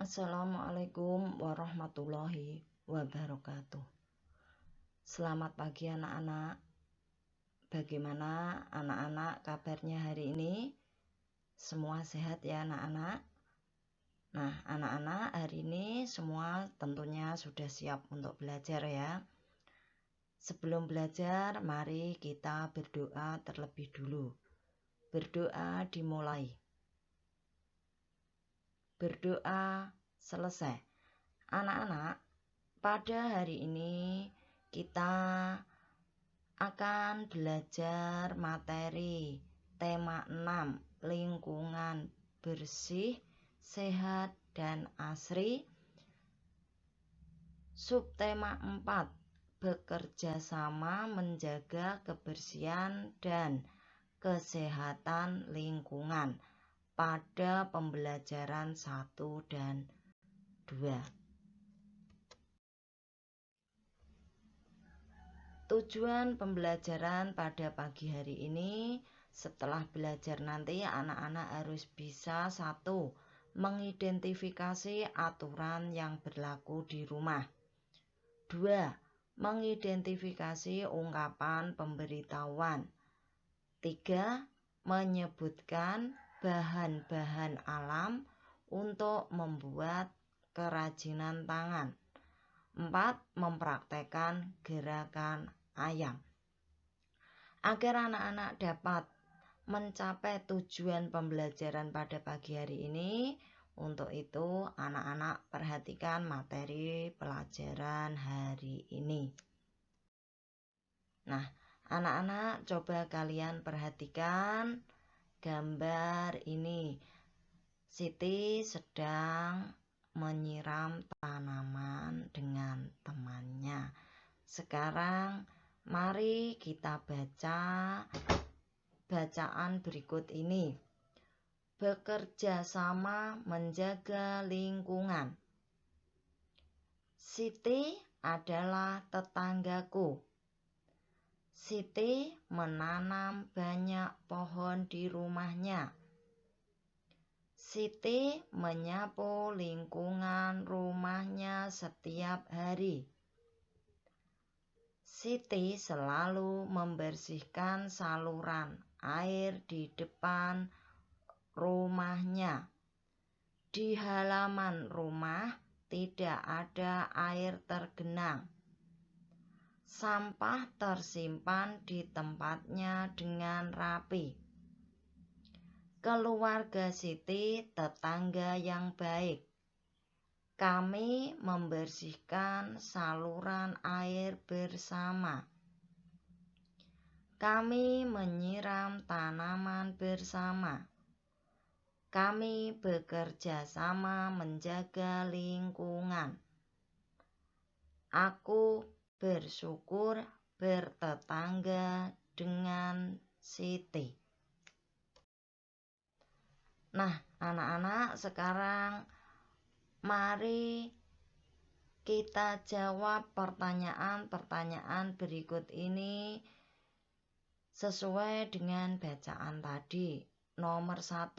Assalamualaikum warahmatullahi wabarakatuh. Selamat pagi anak-anak. Bagaimana anak-anak kabarnya hari ini? Semua sehat ya anak-anak? Nah, anak-anak hari ini semua tentunya sudah siap untuk belajar ya. Sebelum belajar, mari kita berdoa terlebih dulu. Berdoa dimulai. Berdoa selesai. Anak-anak, pada hari ini kita akan belajar materi tema 6, lingkungan bersih, sehat, dan asri. Subtema 4, bekerja sama menjaga kebersihan dan kesehatan lingkungan pada pembelajaran 1 dan 2. Tujuan pembelajaran pada pagi hari ini, setelah belajar nanti anak-anak harus bisa 1, mengidentifikasi aturan yang berlaku di rumah. 2, mengidentifikasi ungkapan pemberitahuan. 3, menyebutkan bahan-bahan alam untuk membuat kerajinan tangan. 4, mempraktekkan gerakan ayam. Agar anak-anak dapat mencapai tujuan pembelajaran pada pagi hari ini, untuk itu anak-anak perhatikan materi pelajaran hari ini. Nah, anak-anak coba kalian perhatikan gambar ini. Siti sedang menyiram tanaman dengan temannya. Sekarang mari kita baca bacaan berikut ini. Bekerja sama menjaga lingkungan. Siti adalah tetanggaku. Siti menanam banyak pohon di rumahnya. Siti menyapu lingkungan rumahnya setiap hari. Siti selalu membersihkan saluran air di depan rumahnya. Di halaman rumah tidak ada air tergenang. Sampah tersimpan di tempatnya dengan rapi. Keluarga Siti tetangga yang baik. Kami membersihkan saluran air bersama. Kami menyiram tanaman bersama. Kami bekerja sama menjaga lingkungan. Aku bersyukur bertetangga dengan Siti. Nah, anak-anak, sekarang mari kita jawab pertanyaan-pertanyaan berikut ini sesuai dengan bacaan tadi. Nomor 1,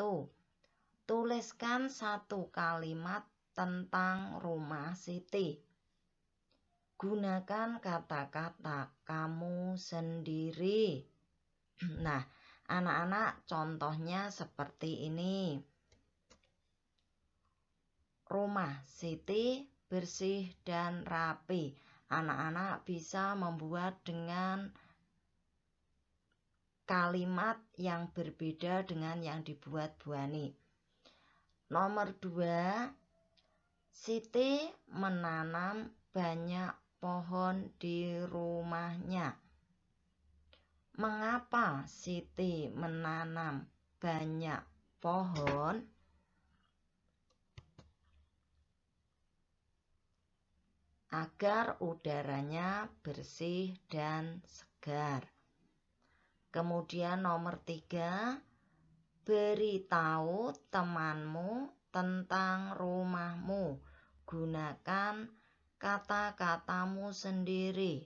tuliskan 1 kalimat tentang rumah Siti. Gunakan kata-kata kamu sendiri. Nah, anak-anak, contohnya seperti ini. Rumah Siti bersih dan rapi. Anak-anak bisa membuat dengan kalimat yang berbeda dengan yang dibuat Bu Ani. Nomor 2, Siti menanam banyak pohon di rumahnya. Mengapa Siti menanam banyak pohon? Agar udaranya bersih dan segar. Kemudian nomor 3, beritahu temanmu tentang rumahmu. Gunakan kata-katamu sendiri.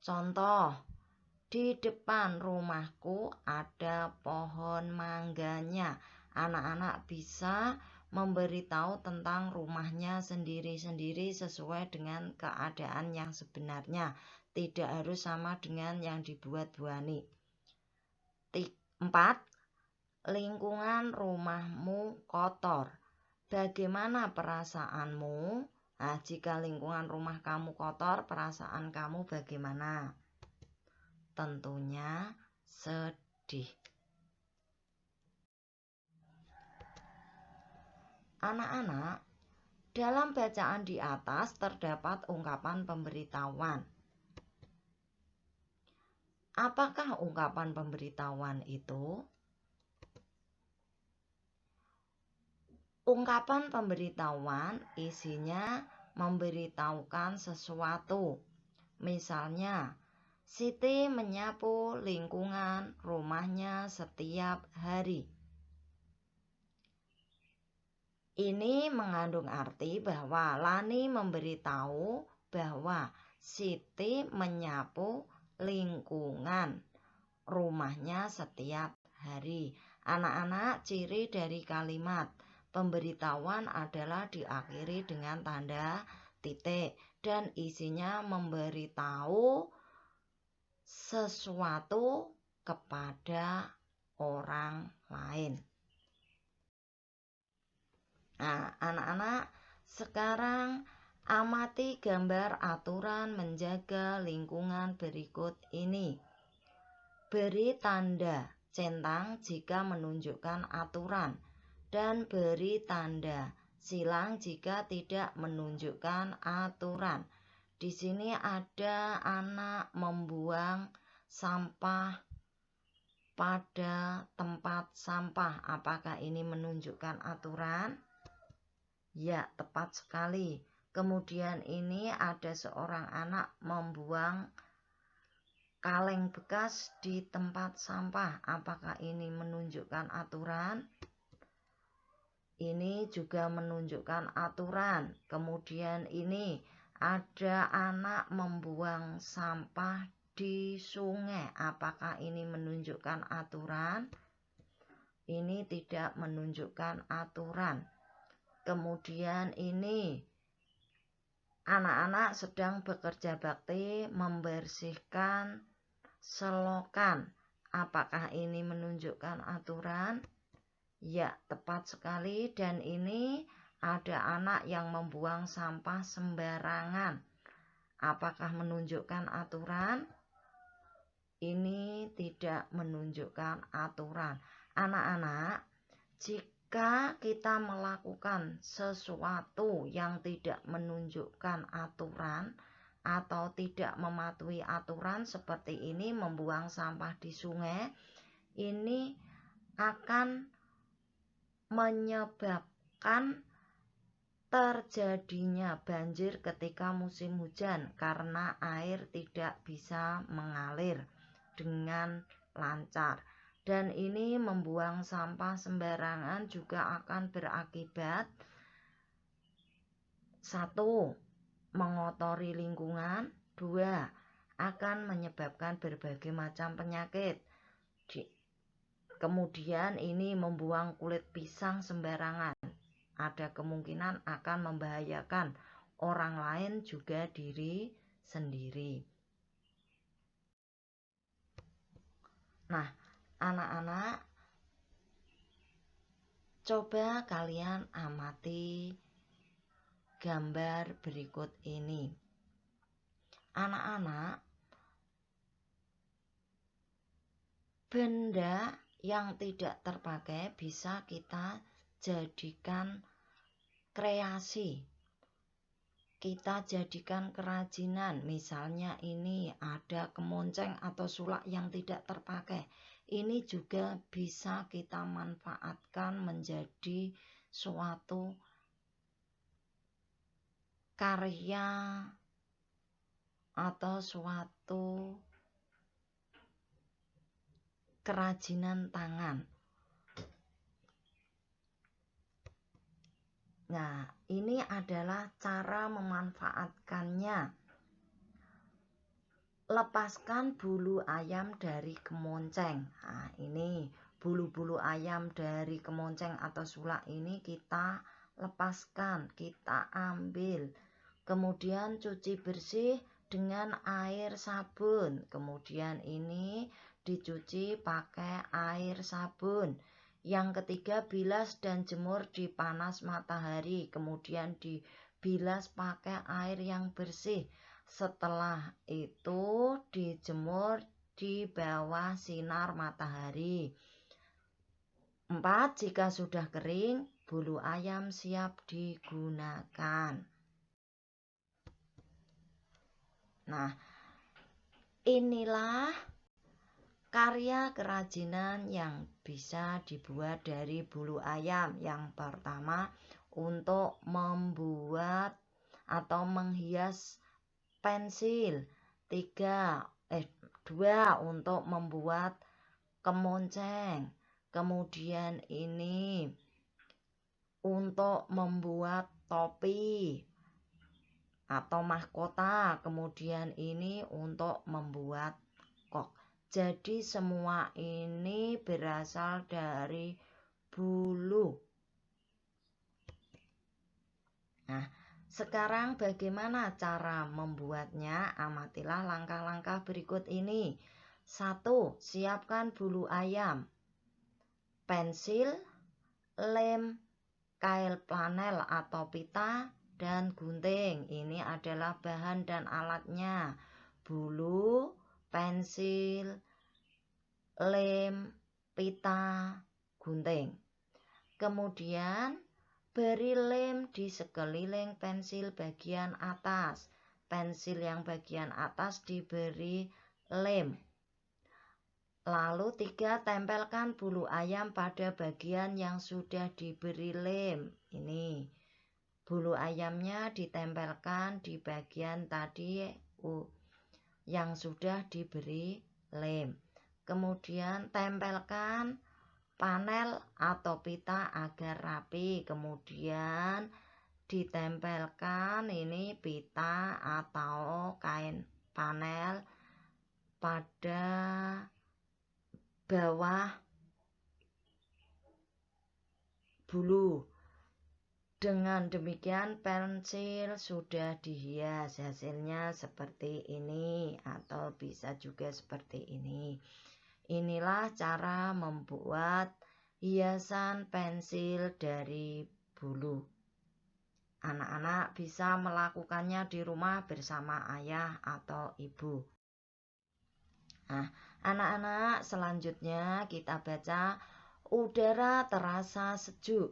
Contoh, di depan rumahku ada pohon mangganya. Anak-anak bisa memberitahu tentang rumahnya sendiri-sendiri sesuai dengan keadaan yang sebenarnya. Tidak harus sama dengan yang dibuat-buani. 4. Lingkungan rumahmu kotor. Bagaimana perasaanmu? Nah, jika lingkungan rumah kamu kotor, perasaan kamu bagaimana? Tentunya sedih. Anak-anak, dalam bacaan di atas terdapat ungkapan pemberitahuan. Apakah ungkapan pemberitahuan itu? Ungkapan pemberitahuan isinya memberitahukan sesuatu. Misalnya, Siti menyapu lingkungan rumahnya setiap hari. Ini mengandung arti bahwa Lani memberitahu bahwa Siti menyapu lingkungan rumahnya setiap hari. Anak-anak, ciri dari kalimat pemberitahuan adalah diakhiri dengan tanda titik dan isinya memberitahu sesuatu kepada orang lain. Nah, anak-anak, sekarang amati gambar aturan menjaga lingkungan berikut ini. Beri tanda centang jika menunjukkan aturan dan beri tanda silang jika tidak menunjukkan aturan. Di sini ada anak membuang sampah pada tempat sampah. Apakah ini menunjukkan aturan? Ya, tepat sekali. Kemudian ini ada seorang anak membuang kaleng bekas di tempat sampah. Apakah ini menunjukkan aturan? Ini juga menunjukkan aturan. Kemudian ini ada anak membuang sampah di sungai. Apakah ini menunjukkan aturan? Ini tidak menunjukkan aturan. Kemudian ini anak-anak sedang bekerja bakti membersihkan selokan. Apakah ini menunjukkan aturan? Ya, tepat sekali. Dan ini ada anak yang membuang sampah sembarangan. Apakah menunjukkan aturan? Ini tidak menunjukkan aturan. Anak-anak, jika kita melakukan sesuatu yang tidak menunjukkan aturan atau tidak mematuhi aturan seperti ini, membuang sampah di sungai, ini akan menyebabkan terjadinya banjir ketika musim hujan karena air tidak bisa mengalir dengan lancar. Dan ini membuang sampah sembarangan juga akan berakibat 1. Mengotori lingkungan. 2. Akan menyebabkan berbagai macam penyakit. Kemudian ini membuang kulit pisang sembarangan. Ada kemungkinan akan membahayakan orang lain juga diri sendiri. Nah, anak-anak, coba kalian amati gambar berikut ini. Anak-anak, benda yang tidak terpakai bisa kita jadikan kreasi. Kita jadikan kerajinan. Misalnya ini ada kemonceng atau sulak yang tidak terpakai. Ini juga bisa kita manfaatkan menjadi suatu karya atau suatu kerajinan tangan. Nah, ini adalah cara memanfaatkannya. Lepaskan bulu ayam dari kemonceng. Nah, ini bulu-bulu ayam dari kemonceng atau sulak ini kita lepaskan, kita ambil. Kemudian cuci bersih dengan air sabun. Kemudian ini dicuci pakai air sabun. Yang ketiga, bilas dan jemur di panas matahari. Kemudian dibilas pakai air yang bersih. Setelah itu dijemur di bawah sinar matahari. 4. Jika sudah kering, bulu ayam siap digunakan. Nah, inilah karya kerajinan yang bisa dibuat dari bulu ayam. Yang pertama, untuk membuat atau menghias pensil. 2. Untuk membuat kemonceng. Kemudian ini untuk membuat topi atau mahkota. Kemudian ini untuk membuat kok. Jadi semua ini berasal dari bulu. Nah, sekarang bagaimana cara membuatnya? Amatilah langkah-langkah berikut ini. 1. Siapkan bulu ayam, pensil, lem, kail flanel atau pita, dan gunting. Ini adalah bahan dan alatnya. Bulu, pensil, lem, pita, gunting. Kemudian beri lem di sekeliling pensil bagian atas. Pensil yang bagian atas diberi lem. Lalu 3. Tempelkan bulu ayam pada bagian yang sudah diberi lem. Ini bulu ayamnya ditempelkan di bagian tadi yang sudah diberi lem. Kemudian tempelkan panel atau pita agar rapi. Kemudian ditempelkan ini pita atau kain panel pada bawah bulu. Dengan demikian pensil sudah dihias. Hasilnya seperti ini atau bisa juga seperti ini. Inilah cara membuat hiasan pensil dari bulu. Anak-anak bisa melakukannya di rumah bersama ayah atau ibu. Nah, anak-anak, selanjutnya kita baca. Udara terasa sejuk.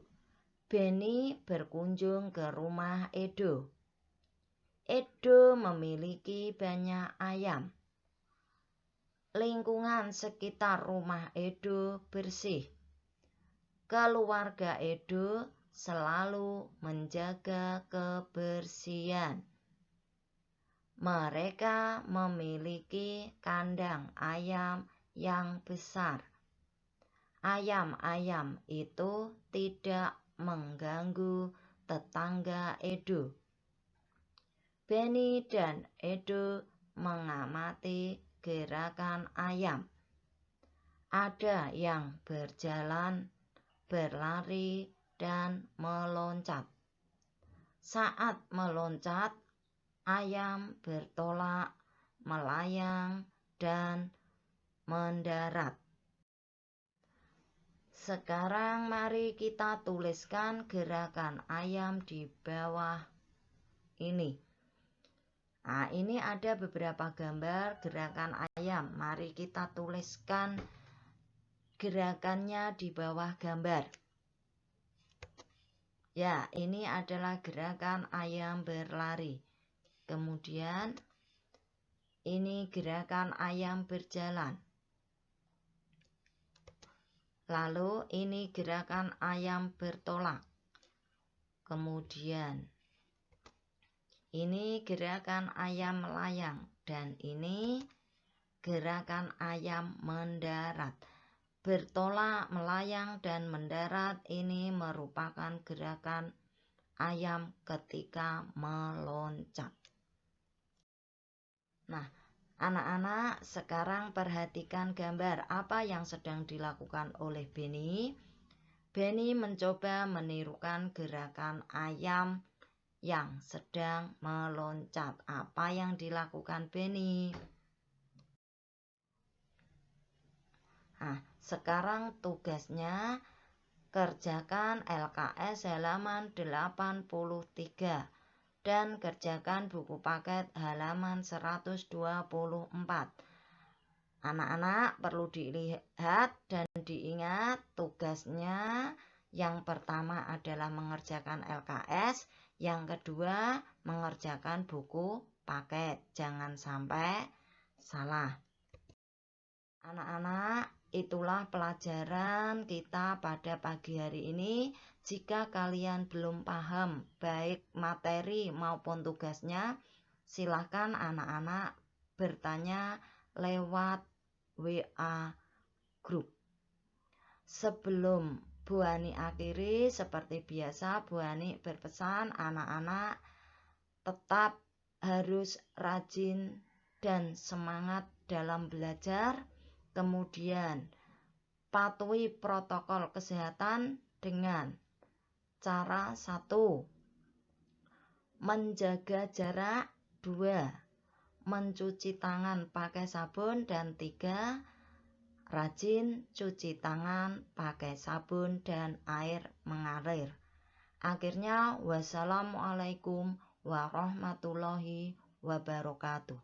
Benny berkunjung ke rumah Edo. Edo memiliki banyak ayam. Lingkungan sekitar rumah Edo bersih. Keluarga Edo selalu menjaga kebersihan. Mereka memiliki kandang ayam yang besar. Ayam-ayam itu tidak mengganggu tetangga Edo. Benny dan Edo mengamati gerakan ayam. Ada yang berjalan, berlari, dan meloncat. Saat meloncat, ayam bertolak, melayang, dan mendarat. Sekarang mari kita tuliskan gerakan ayam di bawah ini. Nah, ini ada beberapa gambar gerakan ayam. Mari kita tuliskan gerakannya di bawah gambar. Ya, ini adalah gerakan ayam berlari. Kemudian ini gerakan ayam berjalan. Lalu ini gerakan ayam bertolak. Kemudian ini gerakan ayam melayang. Dan ini gerakan ayam mendarat. Bertolak, melayang, dan mendarat ini merupakan gerakan ayam ketika meloncat. Nah, Anak-anak, sekarang perhatikan gambar apa yang sedang dilakukan oleh Benny. Benny mencoba menirukan gerakan ayam yang sedang meloncat. Apa yang dilakukan Benny? Nah, sekarang tugasnya kerjakan LKS halaman 83 dan kerjakan buku paket halaman 124. Anak-anak perlu dilihat dan diingat tugasnya. Yang pertama adalah mengerjakan LKS, yang kedua mengerjakan buku paket. Jangan sampai salah. Anak-anak, itulah pelajaran kita pada pagi hari ini. Jika kalian belum paham baik materi maupun tugasnya, silakan anak-anak bertanya lewat WA grup. Sebelum Bu Ani akhiri, seperti biasa Bu Ani berpesan anak-anak tetap harus rajin dan semangat dalam belajar. Kemudian patuhi protokol kesehatan dengan cara 1. Menjaga jarak, 2. Mencuci tangan pakai sabun, dan 3. Rajin cuci tangan pakai sabun dan air mengalir. Akhirnya, wassalamualaikum warahmatullahi wabarakatuh.